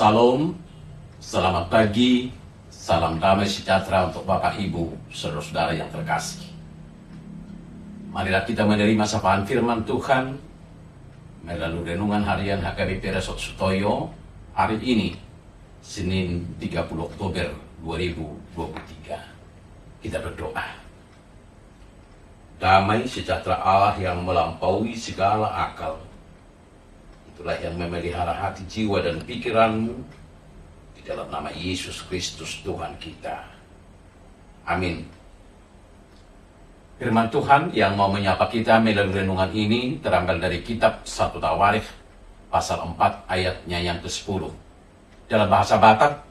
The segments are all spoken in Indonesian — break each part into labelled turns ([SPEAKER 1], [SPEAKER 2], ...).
[SPEAKER 1] Salam, selamat pagi, salam damai sejahtera untuk Bapak Ibu, saudara-saudara yang terkasih. Marilah kita menerima sapaan firman Tuhan melalui renungan harian HKBP Resort Sutoyo hari ini, Senin 30 Oktober 2023. Kita berdoa. Damai sejahtera Allah yang melampaui segala akal, itulah yang memelihara hati, jiwa, dan pikiranmu di dalam nama Yesus Kristus Tuhan kita. Amin. Firman Tuhan yang mau menyapa kita melalui renungan ini terambil dari kitab 1 Tawarikh pasal 4 ayatnya yang ke-10. Dalam bahasa Batak,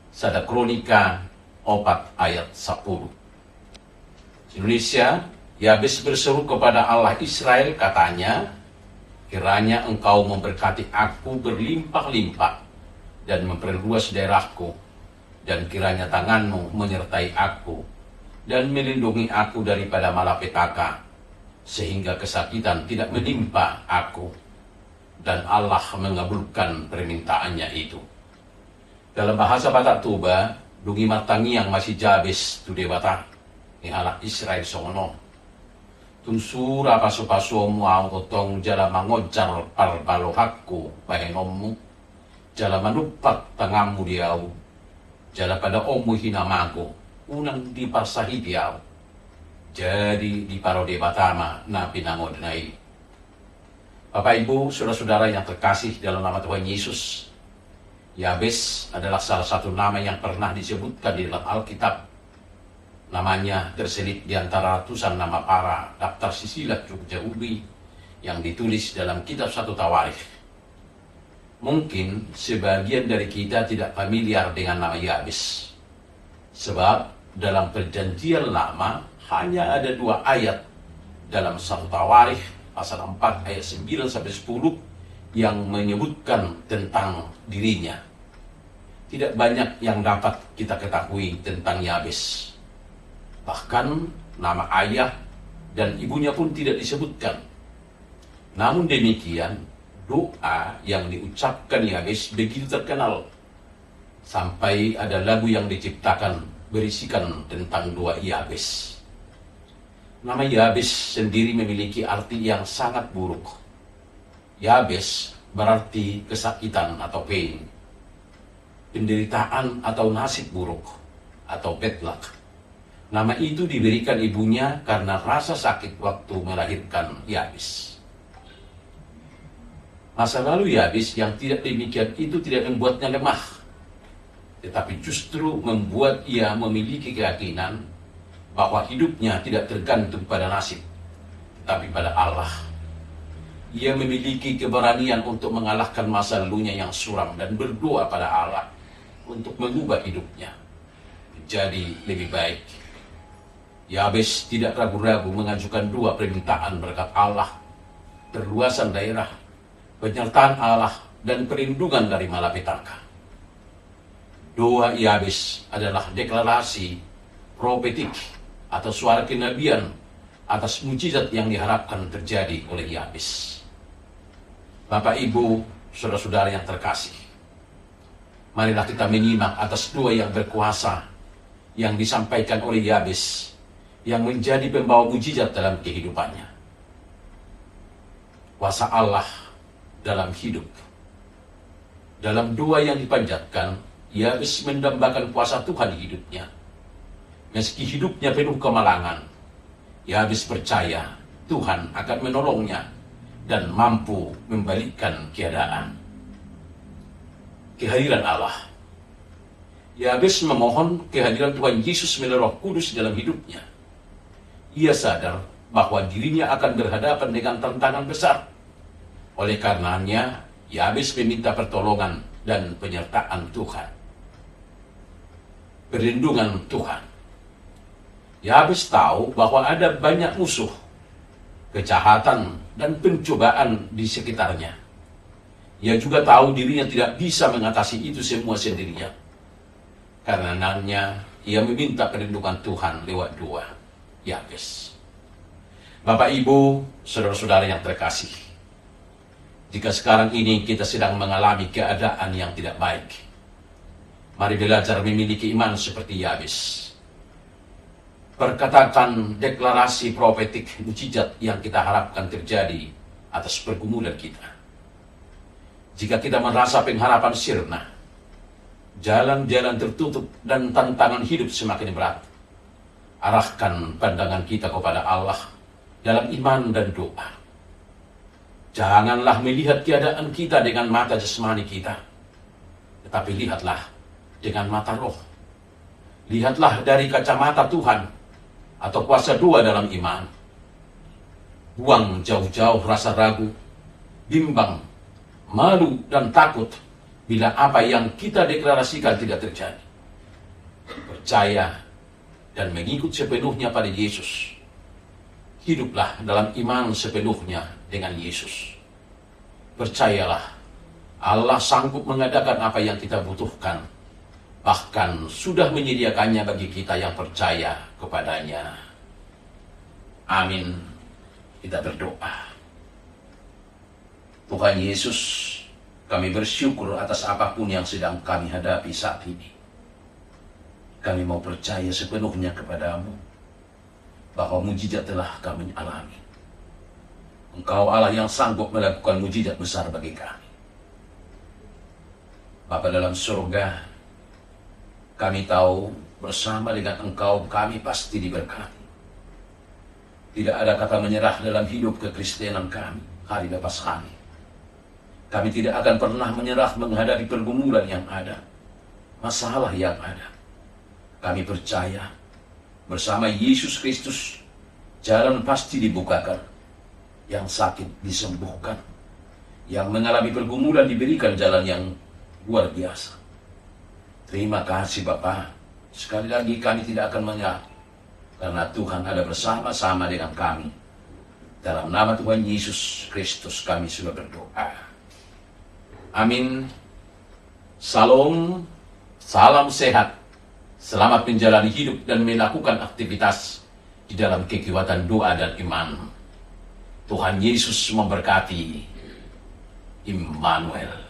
[SPEAKER 1] Sada Kronika 4 ayat 10. Indonesia, Yabes berseru kepada Allah Israel, katanya, kiranya engkau memberkati aku berlimpah-limpah dan memperluas daerahku, dan kiranya tanganmu menyertai aku dan melindungi aku daripada malapetaka, sehingga kesakitan tidak menimpa aku. Dan Allah mengabulkan permintaannya itu. Dalam bahasa Batak Toba, dungi matangi yang masih jabes tu dewata, ni anak Israel songono. Tunsura pasu-pasu mau kotong jala mangojar parbalohakku bahengomu, jala manupak tangamu diau, jala pada omu hinamago, unang di parsahi diau. Jadi di parode batama na pinangodnai. Bapak Ibu, saudara-saudara yang terkasih dalam nama Tuhan Yesus, Yabes adalah salah satu nama yang pernah disebutkan di dalam Alkitab. Namanya terselip di antara ratusan nama para daftar sisilat Jogja Ubi yang ditulis dalam kitab 1 Tawarikh. Mungkin sebagian dari kita tidak familiar dengan nama Yabes, sebab dalam perjanjian lama hanya ada 2 ayat dalam 1 Tawarikh pasal 4 ayat 9-10 yang menyebutkan tentang dirinya. Tidak banyak yang dapat kita ketahui tentang Yabes. Bahkan nama ayah dan ibunya pun tidak disebutkan. Namun demikian, doa yang diucapkan Yabes begitu terkenal, sampai ada lagu yang diciptakan berisikan tentang doa Yabes. Nama Yabes sendiri memiliki arti yang sangat buruk. Yabes berarti kesakitan atau pain, penderitaan atau nasib buruk, atau bad luck. Nama itu diberikan ibunya karena rasa sakit waktu melahirkan Yabes. Masa lalu Yabes yang tidak demikian itu tidak membuatnya lemah, tetapi justru membuat ia memiliki keyakinan bahwa hidupnya tidak tergantung pada nasib, tetapi pada Allah. Ia memiliki keberanian untuk mengalahkan masa lalunya yang suram dan berdoa pada Allah untuk mengubah hidupnya menjadi lebih baik. Yabes tidak ragu-ragu mengajukan 2 permintaan berkat Allah: perluasan daerah, penyertaan Allah, dan perlindungan dari malapetaka. Doa Yabes adalah deklarasi profetik atau suara kenabian atas mujizat yang diharapkan terjadi oleh Yabes. Bapak Ibu, saudara-saudara yang terkasih, marilah kita menyimak atas doa yang berkuasa yang disampaikan oleh Yabes, yang menjadi pembawa mujizat dalam kehidupannya. Kuasa Allah dalam hidup. Dalam doa yang dipanjatkan, Yabes mendambakan kuasa Tuhan di hidupnya. Meski hidupnya penuh kemalangan, Yabes percaya Tuhan akan menolongnya dan mampu membalikkan keadaan. Kehadiran Allah. Yabes memohon kehadiran Tuhan Yesus melalui Roh Kudus dalam hidupnya. Ia sadar bahwa dirinya akan berhadapan dengan tantangan besar. Oleh karenanya, Yabes meminta pertolongan dan penyertaan Tuhan. Perlindungan Tuhan. Yabes tahu bahwa ada banyak musuh, kejahatan, dan pencobaan di sekitarnya. Ia juga tahu dirinya tidak bisa mengatasi itu semua sendirian. Karenanya, ia meminta perlindungan Tuhan lewat doa Yabes. Bapak Ibu, saudara-saudara yang terkasih, Jika sekarang ini kita sedang mengalami keadaan yang tidak baik, mari belajar memiliki iman seperti Yabes. Perkatakan deklarasi profetik mujizat yang kita harapkan terjadi atas pergumulan kita. Jika kita merasa pengharapan sirna, jalan-jalan tertutup dan tantangan hidup semakin berat, arahkan pandangan kita kepada Allah dalam iman dan doa. Janganlah melihat keadaan kita dengan mata jasmani kita, tetapi lihatlah dengan mata roh. Lihatlah dari kacamata Tuhan atau kuasa doa dalam iman. Buang jauh-jauh rasa ragu, bimbang, malu, dan takut bila apa yang kita deklarasikan tidak terjadi. Percaya dan mengikut sepenuhnya pada Yesus. Hiduplah dalam iman sepenuhnya dengan Yesus. Percayalah, Allah sanggup mengadakan apa yang kita butuhkan, bahkan sudah menyediakannya bagi kita yang percaya kepadanya. Amin. Kita berdoa. Tuhan Yesus, kami bersyukur atas apapun yang sedang kami hadapi saat ini. Kami mau percaya sepenuhnya kepadamu, bahwa mujizat telah kami alami. Engkau Allah yang sanggup melakukan mujizat besar bagi kami. Bapa dalam surga, kami tahu bersama dengan Engkau kami pasti diberkati. Tidak ada kata menyerah dalam hidup kekristenan kami hari lepas hari. Kami tidak akan pernah menyerah menghadapi pergumulan yang ada, masalah yang ada. Kami percaya bersama Yesus Kristus jalan pasti dibukakan, yang sakit disembuhkan, yang mengalami pergumulan diberikan jalan yang luar biasa. Terima kasih Bapa. Sekali lagi kami tidak akan menyerah, karena Tuhan ada bersama-sama dengan kami. Dalam nama Tuhan Yesus Kristus kami sudah berdoa. Amin. Salam, salam sehat. Selamat menjalani hidup dan melakukan aktivitas di dalam kekuatan doa dan iman. Tuhan Yesus memberkati. Immanuel.